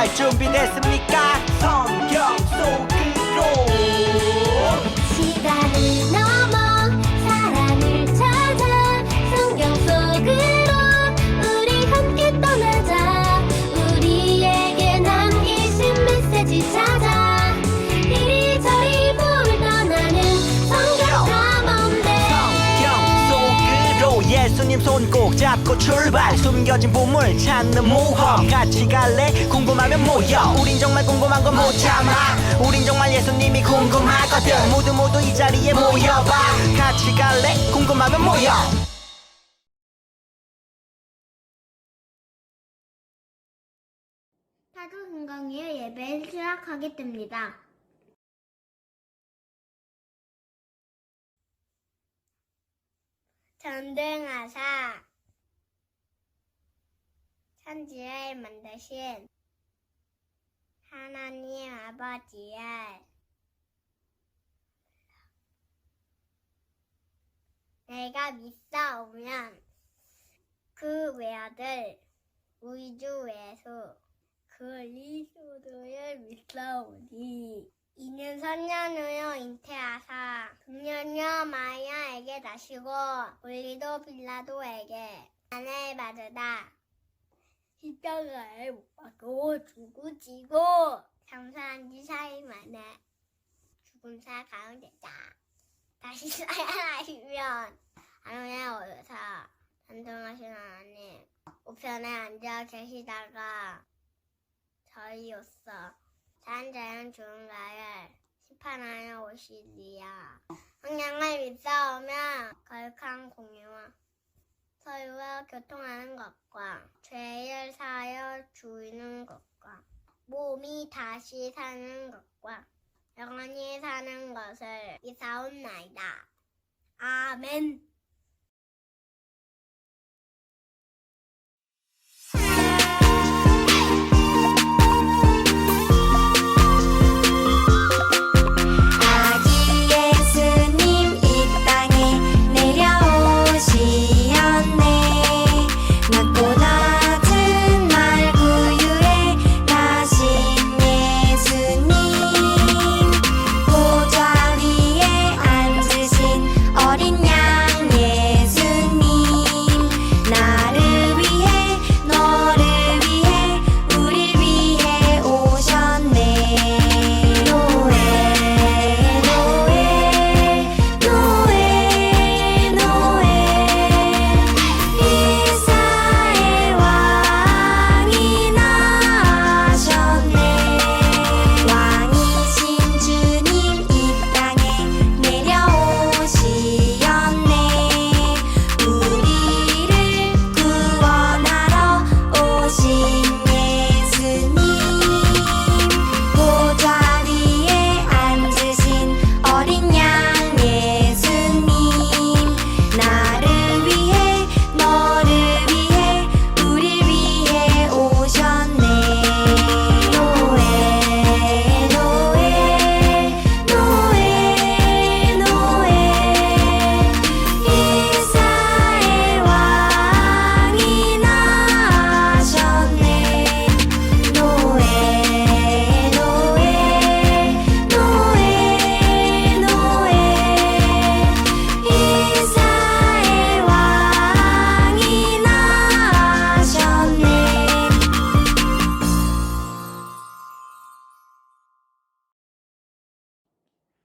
출발 준비됐습니까? 성경 속으로 시간을 넘어 사랑을 찾아 성경 속으로 우리 함께 떠나자. 우리에게 남기신 메시지 찾아 이리저리 볼 떠나는 성경 탐험대. 성경 속으로 예수님 손 꼭 잡고 출발. 숨겨진 보물 찾는 모험 같이 갈래? 궁금하면 모여. 우린 정말 궁금한 건 못 참아. 우린 정말 예수님이 궁금하거든. 모두 이 자리에 모여봐. 같이 갈래? 궁금하면 모여. 파도 금강의 예배를 시작하게 됩니다. 전등하사 천지를 만드신 하나님 아버지의 내가 믿사오면 그 외아들 우주 외수 그리스도를 믿사오니 이는 선년후요 잉태하사 금년여 마리아에게 나시고 본리도 빌라도에게 아내를 받으다 십자가에 못 박고 죽으시고 장사한 지 4일 만에 죽은 자 가운데자 다시 살아나시면 하늘에 오르서 전능하신 하나님 우편에 앉아 계시다가 저희로서 산 자는 죽은 자를 심판하여 오시리야. 성령을 믿사오면 거룩한 공유와 서유와 교통하는 것과 죄를 사하여 주이는 것과 몸이 다시 사는 것과 영원히 사는 것을 믿사옵나이다. 아멘.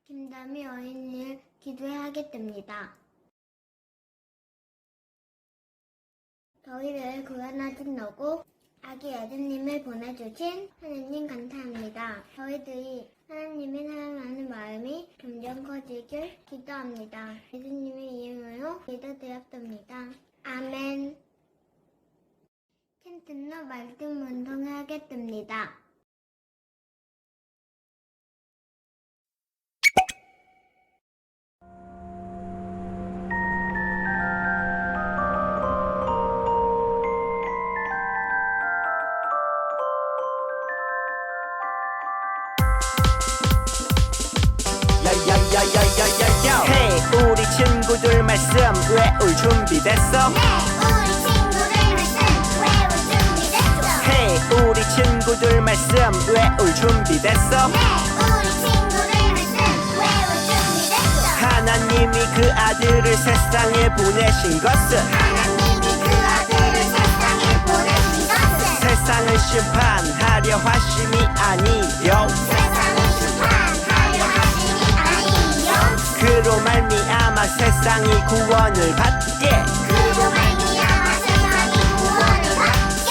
김다미 어린이를 기도하게 됩니다. 저희를 구원하신 너고 아기 예수님을 보내주신 하나님 감사합니다. 저희들이 하나님을 사랑하는 마음이 점점 커지길 기도합니다. 예수님의 이름으로 기도드렸습니다. 아멘. 캔튼로 말씀 운동을 하겠습니다. Hey 우리 친구들 말씀 외울 준비됐어? 네, 우리 친구들 말씀 외울 준비됐어. Hey 우리 친구들 말씀 외울 준비됐어? 네, 우리 친구들 말씀 외울 준비됐어. 하나님이 그 아들을 세상에 보내신 것은 하나님이 그 아들을 세상에 보내신 것은 세상을 심판하려 하심이 아니요 세상을 심판하려 하심이 아니요 그로 말미암아 세상이 구원을 받게 그로 말미암아 세상이 구원을 받게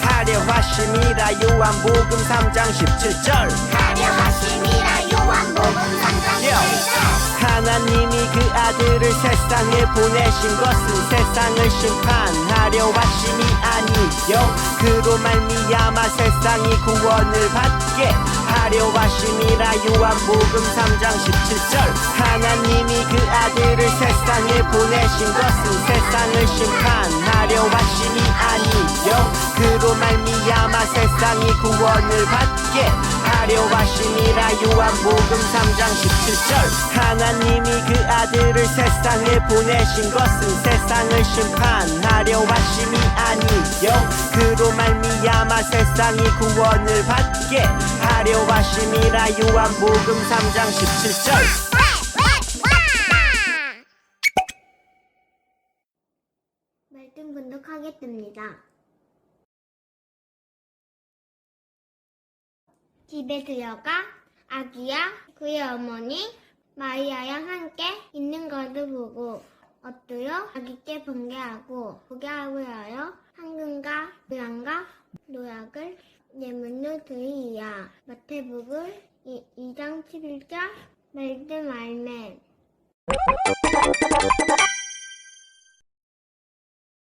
하려 하심이라 요한복음 3장 17절 하려 하심이라 요한복음 3장 17절 하나님이 그 아들을 세상에 보내신 것은 세상을 심판하려 하심이 아니요 그로 말미암아 세상이 구원을 받게 하려 하심이라 요한복음 3장 17절 하나님이 그 아들을 세상에 보내신 것은 세상을 심판하려 하심이 아니요 그로 말미암아 세상이 구원을 받게 하려 하심이라 요한복음 3장 17절 하나님이 그 아들을 세상에 보내신 것은 세상을 심판하려 하심이 아니요 그로 말미암아 세상이 구원을 받게 하려 하심이라 요한복음 3장 17절 말씀 분독하겠습니다. 집에 들어가 아기야 그의 어머니 마리아랑 함께 있는 것을 보고 엎드려 아기께 번개하고 보게하고 하여 황금과 유향과 노약을 예물로 드리이야. 마태복음 2장 11절 말씀 알멘.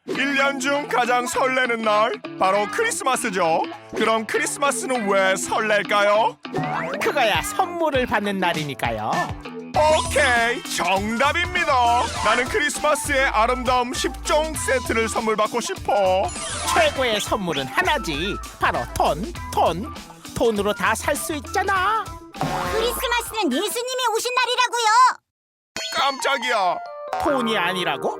1년 중 가장 설레는 날 바로 크리스마스죠. 그럼 크리스마스는 왜 설렐까요? 그거야 선물을 받는 날이니까요. 오케이, 정답입니다. 나는 크리스마스의 아름다움 10종 세트를 선물 받고 싶어. 최고의 선물은 하나지. 바로 돈. 돈으로 다 살 수 있잖아. 크리스마스는 예수님이 오신 날이라고요. 깜짝이야. 돈이 아니라고?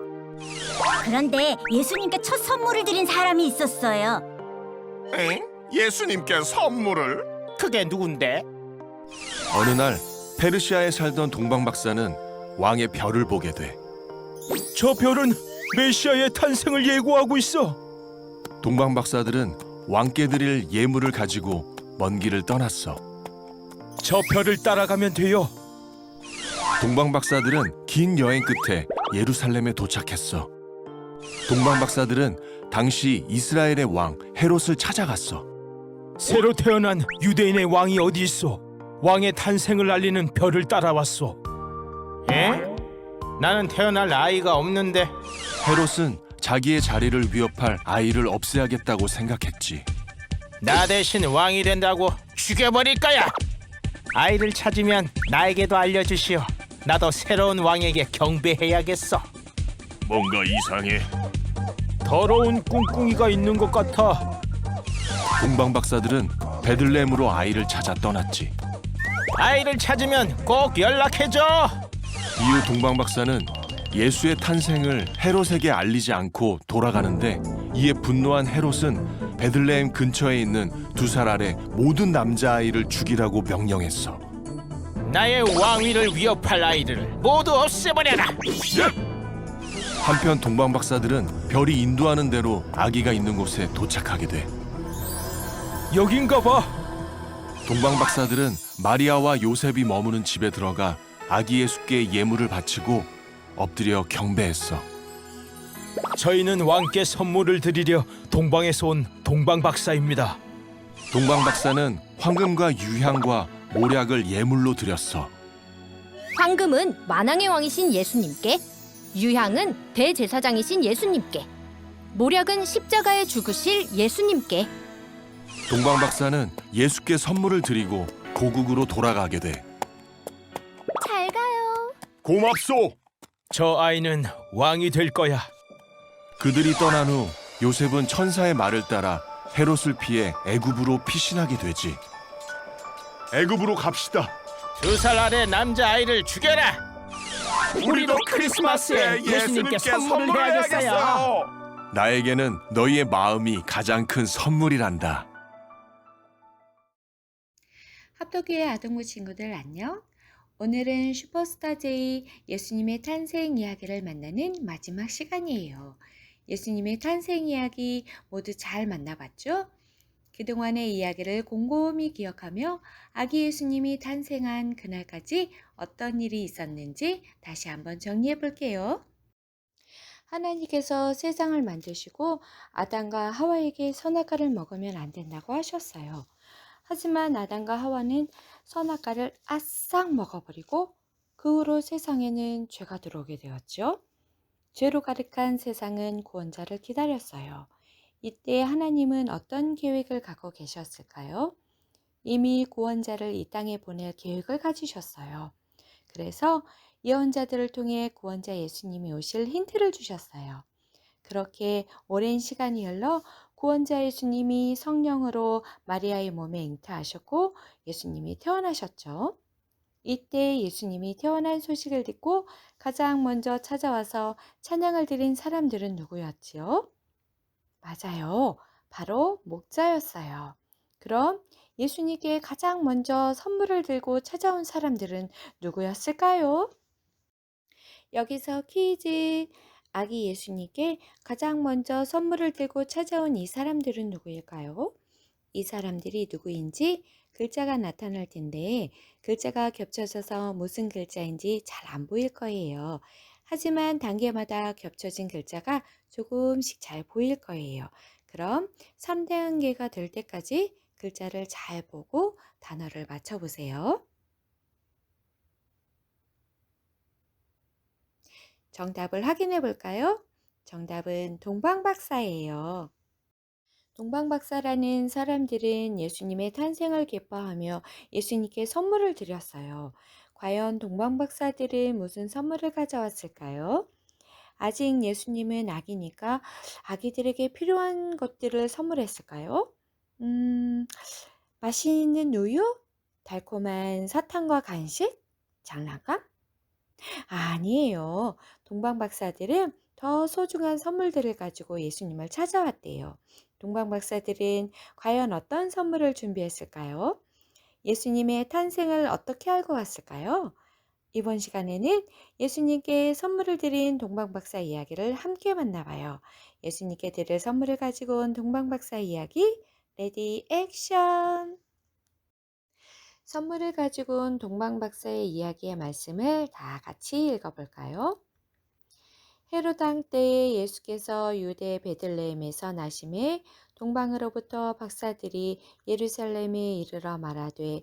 그런데 예수님께 첫 선물을 드린 사람이 있었어요. 엥? 예수님께 선물을? 그게 누군데? 어느 날 페르시아에 살던 동방 박사는 왕의 별을 보게 돼. 저 별은 메시아의 탄생을 예고하고 있어. 동방 박사들은 왕께 드릴 예물을 가지고 먼 길을 떠났어. 저 별을 따라가면 돼요. 동방 박사들은 긴 여행 끝에 예루살렘에 도착했어. 동방 박사들은 당시 이스라엘의 왕 헤롯을 찾아갔어. 새로 태어난 유대인의 왕이 어디 있어? 왕의 탄생을 알리는 별을 따라왔어. 에? 나는 태어날 아이가 없는데. 헤롯은 자기의 자리를 위협할 아이를 없애야겠다고 생각했지. 나 대신 왕이 된다고 죽여버릴 거야. 아이를 찾으면 나에게도 알려주시오. 나도 새로운 왕에게 경배해야겠어. 뭔가 이상해. 더러운 꿍꿍이가 있는 것 같아. 동방 박사들은 베들레헴으로 아이를 찾아 떠났지. 아이를 찾으면 꼭 연락해줘. 이후 동방 박사는 예수의 탄생을 헤롯에게 알리지 않고 돌아가는데 이에 분노한 헤롯은 베들레헴 근처에 있는 2살 아래 모든 남자아이를 죽이라고 명령했어. 나의 왕위를 위협할 아이들을 모두 없애버려라. 한편 동방 박사들은 별이 인도하는 대로 아기가 있는 곳에 도착하게 돼. 여긴가 봐. 동방 박사들은 마리아와 요셉이 머무는 집에 들어가 아기 예수께 예물을 바치고 엎드려 경배했어. 저희는 왕께 선물을 드리려 동방에서 온 동방 박사입니다. 동방 박사는 황금과 유향과 모략을 예물로 드렸어. 황금은 만왕의 왕이신 예수님께, 유향은 대제사장이신 예수님께, 모략은 십자가에 죽으실 예수님께. 동방 박사는 예수께 선물을 드리고 고국으로 돌아가게 돼. 잘 가요. 고맙소. 저 아이는 왕이 될 거야. 그들이 떠난 후 요셉은 천사의 말을 따라 헤롯을 피해 애굽으로 피신하게 되지. 애굽으로 갑시다. 2살 아래 남자아이를 죽여라. 우리도 크리스마스에 예수님께 선물을 해야겠어요. 나에게는 너희의 마음이 가장 큰 선물이란다. 합덕교회 아동부 친구들 안녕. 오늘은 슈퍼스타 J 예수님의 탄생 이야기를 만나는 마지막 시간이에요. 예수님의 탄생 이야기 모두 잘 만나봤죠? 그동안의 이야기를 곰곰이 기억하며 아기 예수님이 탄생한 그날까지 어떤 일이 있었는지 다시 한번 정리해 볼게요. 하나님께서 세상을 만드시고 아담과 하와에게 선악과를 먹으면 안 된다고 하셨어요. 하지만 아담과 하와는 선악과를 아싹 먹어버리고 그 후로 세상에는 죄가 들어오게 되었죠. 죄로 가득한 세상은 구원자를 기다렸어요. 이때 하나님은 어떤 계획을 갖고 계셨을까요? 이미 구원자를 이 땅에 보낼 계획을 가지셨어요. 그래서 예언자들을 통해 구원자 예수님이 오실 힌트를 주셨어요. 그렇게 오랜 시간이 흘러 구원자 예수님이 성령으로 마리아의 몸에 잉태하셨고 예수님이 태어나셨죠. 이때 예수님이 태어난 소식을 듣고 가장 먼저 찾아와서 찬양을 드린 사람들은 누구였지요? 맞아요. 바로 목자였어요. 그럼 예수님께 가장 먼저 선물을 들고 찾아온 사람들은 누구였을까요? 여기서 퀴즈. 아기 예수님께 가장 먼저 선물을 들고 찾아온 이 사람들은 누구일까요? 이 사람들이 누구인지 글자가 나타날 텐데 글자가 겹쳐져서 무슨 글자인지 잘 안 보일 거예요. 하지만 단계마다 겹쳐진 글자가 조금씩 잘 보일 거예요. 그럼 3단계가 될 때까지 글자를 잘 보고 단어를 맞춰보세요. 정답을 확인해 볼까요? 정답은 동방박사예요. 동방박사라는 사람들은 예수님의 탄생을 기뻐하며 예수님께 선물을 드렸어요. 과연 동방박사들은 무슨 선물을 가져왔을까요? 아직 예수님은 아기니까 아기들에게 필요한 것들을 선물했을까요? 맛있는 우유? 달콤한 사탕과 간식? 장난감? 아니에요. 동방박사들은 더 소중한 선물들을 가지고 예수님을 찾아왔대요. 동방박사들은 과연 어떤 선물을 준비했을까요? 예수님의 탄생을 어떻게 알고 왔을까요? 이번 시간에는 예수님께 선물을 드린 동방박사 이야기를 함께 만나봐요. 예수님께 드릴 선물을 가지고 온 동방박사 이야기, 레디 액션! 선물을 가지고 온 동방박사의 이야기의 말씀을 다 같이 읽어볼까요? 헤롯 왕 때에 예수께서 유대 베들레헴에서 나심에 동방으로부터 박사들이 예루살렘에 이르러 말하되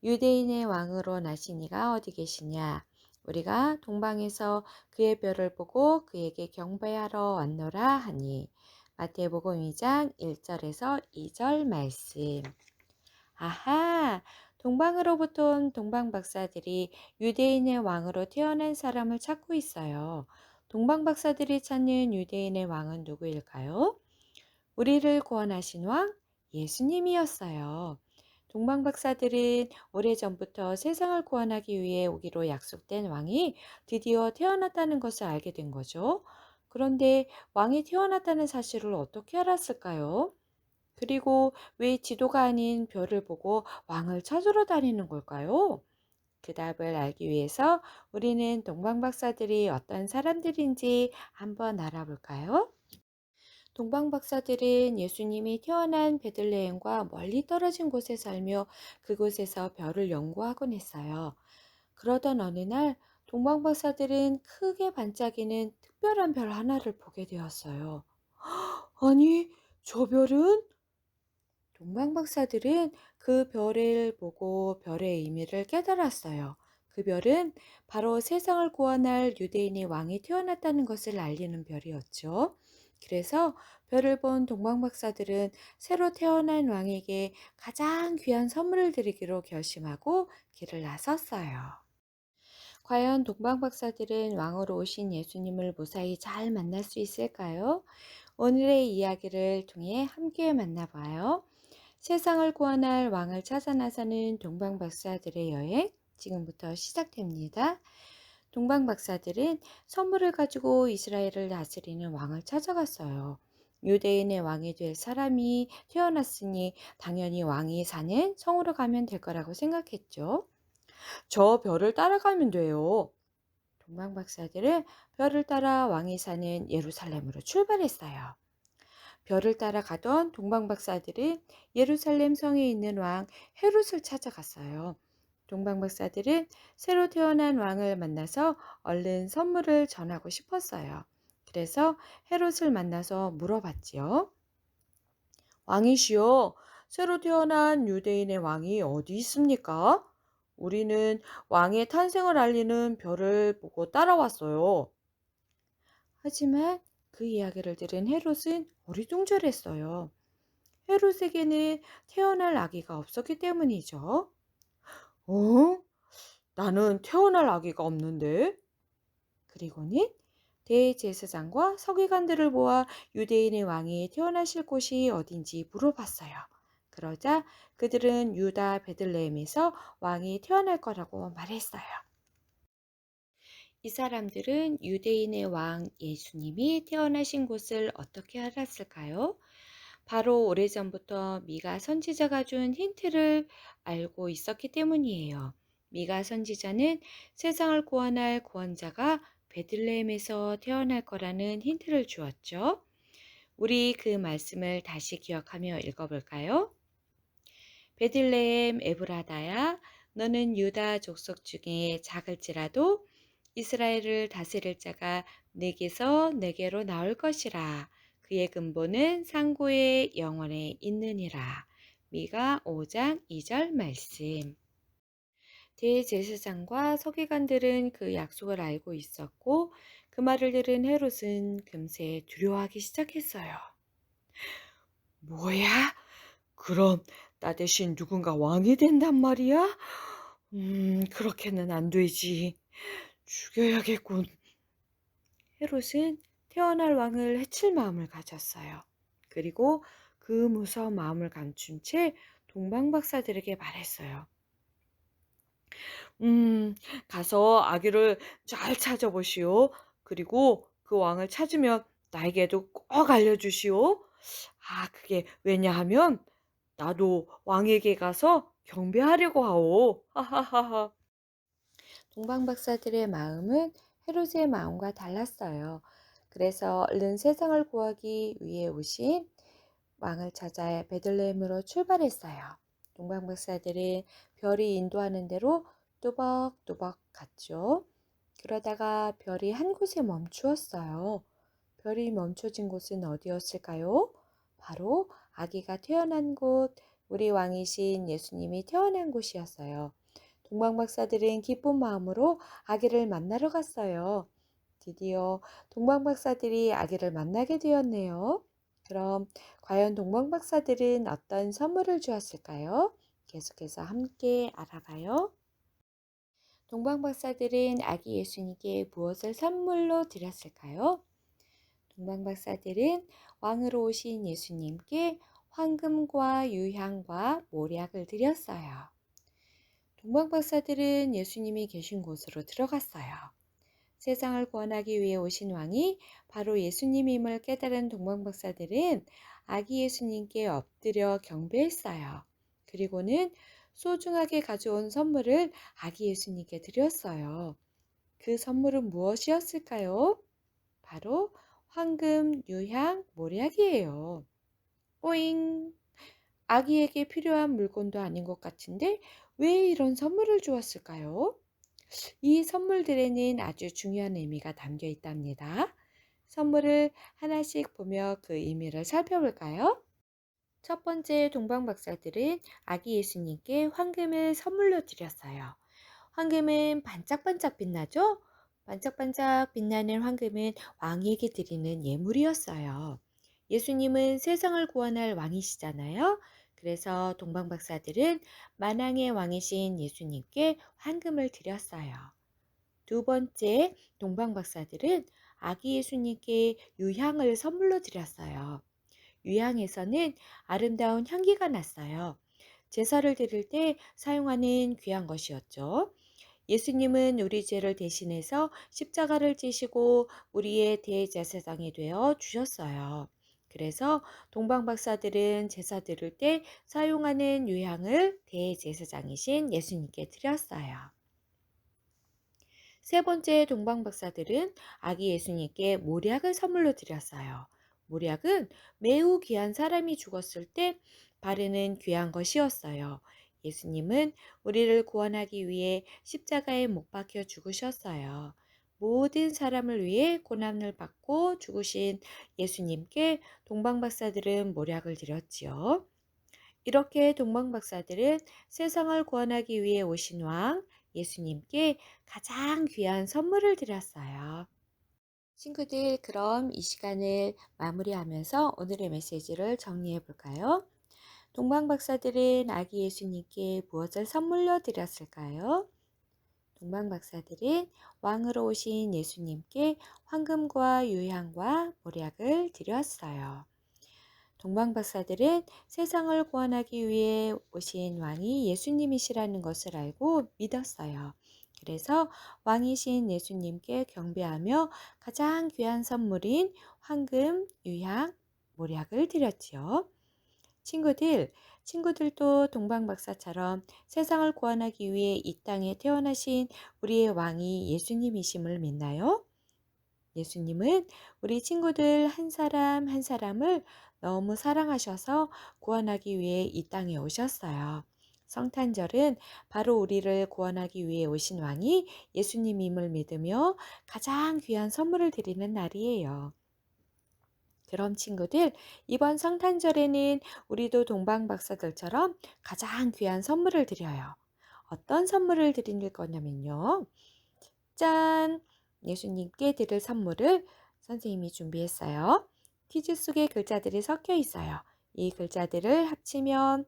유대인의 왕으로 나시니가 어디 계시냐? 우리가 동방에서 그의 별을 보고 그에게 경배하러 왔노라 하니. 마태복음 2장 1절에서 2절 말씀. 아하! 동방으로부터 온 동방박사들이 유대인의 왕으로 태어난 사람을 찾고 있어요. 동방박사들이 찾는 유대인의 왕은 누구일까요? 우리를 구원하신 왕 예수님이었어요. 동방박사들은 오래전부터 세상을 구원하기 위해 오기로 약속된 왕이 드디어 태어났다는 것을 알게 된 거죠. 그런데 왕이 태어났다는 사실을 어떻게 알았을까요? 그리고 왜 지도가 아닌 별을 보고 왕을 찾으러 다니는 걸까요? 그 답을 알기 위해서 우리는 동방박사들이 어떤 사람들인지 한번 알아볼까요? 동방박사들은 예수님이 태어난 베들레헴과 멀리 떨어진 곳에 살며 그곳에서 별을 연구하곤 했어요. 그러던 어느 날 동방박사들은 크게 반짝이는 특별한 별 하나를 보게 되었어요. 아니, 저 별은? 동방박사들은 그 별을 보고 별의 의미를 깨달았어요. 그 별은 바로 세상을 구원할 유대인의 왕이 태어났다는 것을 알리는 별이었죠. 그래서 별을 본 동방박사들은 새로 태어난 왕에게 가장 귀한 선물을 드리기로 결심하고 길을 나섰어요. 과연 동방박사들은 왕으로 오신 예수님을 무사히 잘 만날 수 있을까요? 오늘의 이야기를 통해 함께 만나봐요. 세상을 구원할 왕을 찾아 나서는 동방박사들의 여행 지금부터 시작됩니다. 동방박사들은 선물을 가지고 이스라엘을 다스리는 왕을 찾아갔어요. 유대인의 왕이 될 사람이 태어났으니 당연히 왕이 사는 성으로 가면 될 거라고 생각했죠. 저 별을 따라가면 돼요. 동방박사들은 별을 따라 왕이 사는 예루살렘으로 출발했어요. 별을 따라가던 동방박사들은 예루살렘 성에 있는 왕 헤롯을 찾아갔어요. 동방박사들은 새로 태어난 왕을 만나서 얼른 선물을 전하고 싶었어요. 그래서 헤롯을 만나서 물어봤지요. 왕이시여, 새로 태어난 유대인의 왕이 어디 있습니까? 우리는 왕의 탄생을 알리는 별을 보고 따라왔어요. 하지만 그 이야기를 들은 헤롯은 어리둥절했어요. 헤롯에게는 태어날 아기가 없었기 때문이죠. 어? 나는 태어날 아기가 없는데? 그리고는 대제사장과 서기관들을 모아 유대인의 왕이 태어나실 곳이 어딘지 물어봤어요. 그러자 그들은 유다 베들레헴에서 왕이 태어날 거라고 말했어요. 이 사람들은 유대인의 왕 예수님이 태어나신 곳을 어떻게 알았을까요? 바로 오래전부터 미가 선지자가 준 힌트를 알고 있었기 때문이에요. 미가 선지자는 세상을 구원할 구원자가 베들레헴에서 태어날 거라는 힌트를 주었죠. 우리 그 말씀을 다시 기억하며 읽어볼까요? 베들레헴 에브라다야, 너는 유다 족속 중에 작을지라도 이스라엘을 다스릴 자가 내게서 내게로 나올 것이라. 그의 근본은 상고의 영원에 있느니라. 미가 5장 2절 말씀. 대제사장과 서기관들은 그 약속을 알고 있었고 그 말을 들은 헤롯은 금세 두려워하기 시작했어요. 뭐야? 그럼 나 대신 누군가 왕이 된단 말이야? 그렇게는 안 되지. 죽여야겠군. 헤롯은 태어날 왕을 해칠 마음을 가졌어요. 그리고 그 무서운 마음을 감춘 채 동방박사들에게 말했어요. 가서 아기를 잘 찾아보시오. 그리고 그 왕을 찾으면 나에게도 꼭 알려주시오. 그게 왜냐하면 나도 왕에게 가서 경배하려고 하오. 하하하하. 동방박사들의 마음은 헤롯의 마음과 달랐어요. 그래서 얼른 세상을 구하기 위해 오신 왕을 찾아 베들레헴으로 출발했어요. 동방박사들은 별이 인도하는 대로 또박또박 갔죠. 그러다가 별이 한 곳에 멈추었어요. 별이 멈춰진 곳은 어디였을까요? 바로 아기가 태어난 곳, 우리 왕이신 예수님이 태어난 곳이었어요. 동방박사들은 기쁜 마음으로 아기를 만나러 갔어요. 드디어 동방박사들이 아기를 만나게 되었네요. 그럼 과연 동방박사들은 어떤 선물을 주었을까요? 계속해서 함께 알아봐요. 동방박사들은 아기 예수님께 무엇을 선물로 드렸을까요? 동방박사들은 왕으로 오신 예수님께 황금과 유향과 모략을 드렸어요. 동방박사들은 예수님이 계신 곳으로 들어갔어요. 세상을 구원하기 위해 오신 왕이 바로 예수님임을 깨달은 동방박사들은 아기 예수님께 엎드려 경배했어요. 그리고는 소중하게 가져온 선물을 아기 예수님께 드렸어요. 그 선물은 무엇이었을까요? 바로 황금, 유향, 모략이에요. 오잉! 아기에게 필요한 물건도 아닌 것 같은데 왜 이런 선물을 주었을까요? 이 선물들에는 아주 중요한 의미가 담겨 있답니다. 선물을 하나씩 보며 그 의미를 살펴볼까요? 첫 번째 동방박사들은 아기 예수님께 황금을 선물로 드렸어요. 황금은 반짝반짝 빛나죠? 반짝반짝 빛나는 황금은 왕에게 드리는 예물이었어요. 예수님은 세상을 구원할 왕이시잖아요. 그래서 동방박사들은 만왕의 왕이신 예수님께 황금을 드렸어요. 두 번째, 동방박사들은 아기 예수님께 유향을 선물로 드렸어요. 유향에서는 아름다운 향기가 났어요. 제사를 드릴 때 사용하는 귀한 것이었죠. 예수님은 우리 죄를 대신해서 십자가를 지시고 우리의 대제사장이 되어 주셨어요. 그래서 동방박사들은 제사 드릴 때 사용하는 유향을 대제사장이신 예수님께 드렸어요. 세 번째 동방박사들은 아기 예수님께 모략을 선물로 드렸어요. 모략은 매우 귀한 사람이 죽었을 때 바르는 귀한 것이었어요. 예수님은 우리를 구원하기 위해 십자가에 못 박혀 죽으셨어요. 모든 사람을 위해 고난을 받고 죽으신 예수님께 동방박사들은 모략을 드렸지요. 이렇게 동방박사들은 세상을 구원하기 위해 오신 왕 예수님께 가장 귀한 선물을 드렸어요. 친구들, 그럼 이 시간을 마무리하면서 오늘의 메시지를 정리해 볼까요? 동방박사들은 아기 예수님께 무엇을 선물로 드렸을까요? 동방박사들은 왕으로 오신 예수님께 황금과 유향과 모략을 드렸어요. 동방박사들은 세상을 구원하기 위해 오신 왕이 예수님이시라는 것을 알고 믿었어요. 그래서 왕이신 예수님께 경배하며 가장 귀한 선물인 황금, 유향, 모략을 드렸지요. 친구들도 동방박사처럼 세상을 구원하기 위해 이 땅에 태어나신 우리의 왕이 예수님이심을 믿나요? 예수님은 우리 친구들 한 사람 한 사람을 너무 사랑하셔서 구원하기 위해 이 땅에 오셨어요. 성탄절은 바로 우리를 구원하기 위해 오신 왕이 예수님임을 믿으며 가장 귀한 선물을 드리는 날이에요. 그럼 친구들, 이번 성탄절에는 우리도 동방박사들처럼 가장 귀한 선물을 드려요. 어떤 선물을 드릴 거냐면요. 짠! 예수님께 드릴 선물을 선생님이 준비했어요. 퀴즈 속에 글자들이 섞여 있어요. 이 글자들을 합치면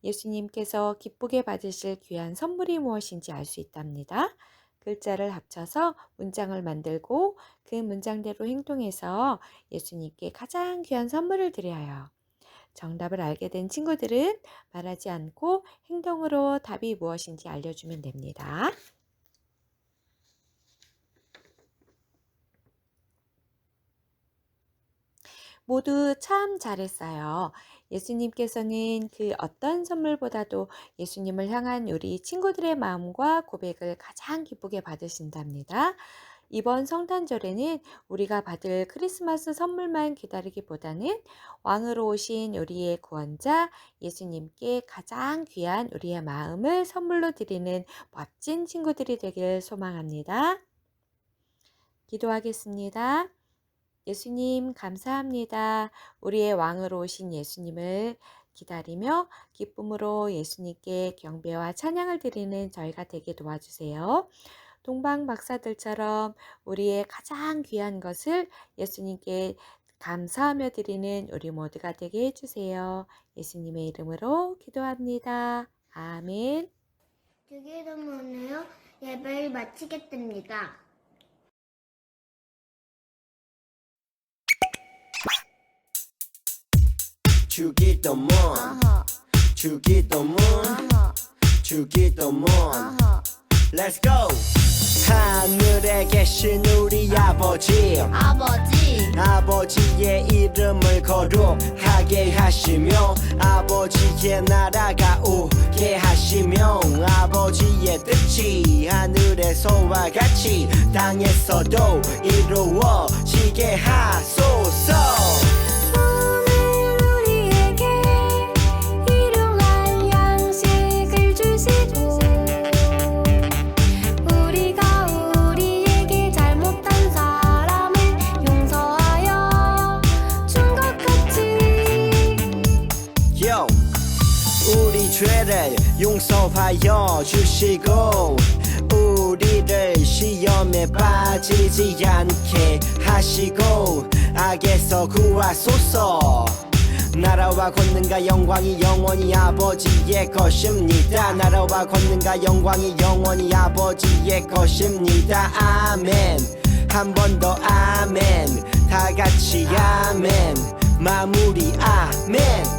예수님께서 기쁘게 받으실 귀한 선물이 무엇인지 알 수 있답니다. 글자를 합쳐서 문장을 만들고 그 문장대로 행동해서 예수님께 가장 귀한 선물을 드려요. 정답을 알게 된 친구들은 말하지 않고 행동으로 답이 무엇인지 알려주면 됩니다. 모두 참 잘했어요. 예수님께서는 그 어떤 선물보다도 예수님을 향한 우리 친구들의 마음과 고백을 가장 기쁘게 받으신답니다. 이번 성탄절에는 우리가 받을 크리스마스 선물만 기다리기보다는 왕으로 오신 우리의 구원자 예수님께 가장 귀한 우리의 마음을 선물로 드리는 멋진 친구들이 되길 소망합니다. 기도하겠습니다. 예수님 감사합니다. 우리의 왕으로 오신 예수님을 기다리며 기쁨으로 예수님께 경배와 찬양을 드리는 저희가 되게 도와주세요. 동방박사들처럼 우리의 가장 귀한 것을 예수님께 감사하며 드리는 우리 모두가 되게 해주세요. 예수님의 이름으로 기도합니다. 아멘. 주기도문으로 예배를 마치겠습니다. 주기도문 주기도문 주기도문 Let's go! 하늘에 계신 우리 아버지의 이름을 거룩하게 하시며 아버지의 나라가 오게 하시며 아버지의 뜻이 하늘에서와 같이 땅에서도 이루어지게 하소서. 우리 죄를 용서하여 주시고 우리를 시험에 빠지지 않게 하시고 악에서 구하소서. 나라와 권능과 영광이 영원히 아버지의 것입니다. 나라와 권능과 영광이 영원히 아버지의 것입니다. 아멘. 한 번 더 아멘. 다 같이 아멘. 마무리 아멘.